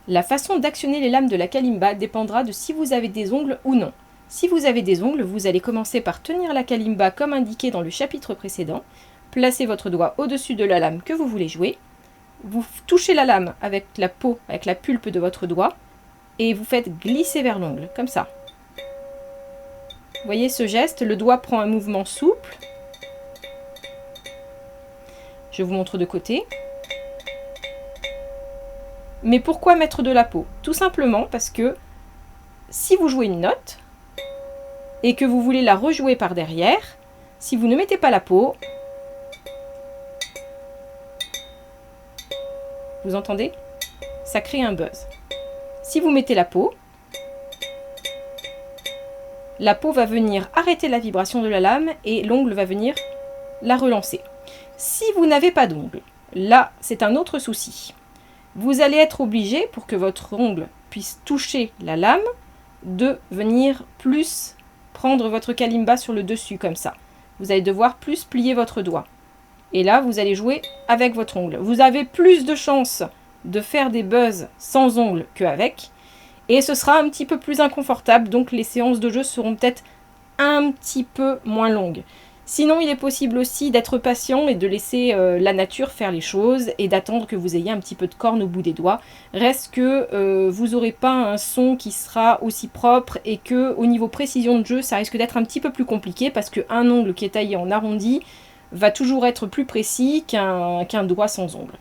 La façon d'actionner les lames de la kalimba dépendra de si vous avez des ongles ou non. Si vous avez des ongles, vous allez commencer par tenir la kalimba comme indiqué dans le chapitre précédent, placez votre doigt au-dessus de la lame que vous voulez jouer, vous touchez la lame avec la peau, avec la pulpe de votre doigt, et vous faites glisser vers l'ongle, comme ça. Vous voyez ce geste, le doigt prend un mouvement souple. Je vous montre de côté. Mais pourquoi mettre de la peau? Tout simplement parce que si vous jouez une note et que vous voulez la rejouer par derrière, si vous ne mettez pas la peau, vous entendez? Ça crée un buzz. Si vous mettez la peau va venir arrêter la vibration de la lame et l'ongle va venir la relancer. Si vous n'avez pas d'ongle, là c'est un autre souci. Vous allez être obligé, pour que votre ongle puisse toucher la lame, de venir plus prendre votre kalimba sur le dessus, comme ça. Vous allez devoir plus plier votre doigt. Et là, vous allez jouer avec votre ongle. Vous avez plus de chances de faire des buzz sans ongle qu'avec. Et ce sera un petit peu plus inconfortable, donc les séances de jeu seront peut-être un petit peu moins longues. Sinon, il est possible aussi d'être patient et de laisser la nature faire les choses et d'attendre que vous ayez un petit peu de corne au bout des doigts. Reste que vous n'aurez pas un son qui sera aussi propre et que au niveau précision de jeu, ça risque d'être un petit peu plus compliqué parce qu'un ongle qui est taillé en arrondi va toujours être plus précis qu'un doigt sans ongle.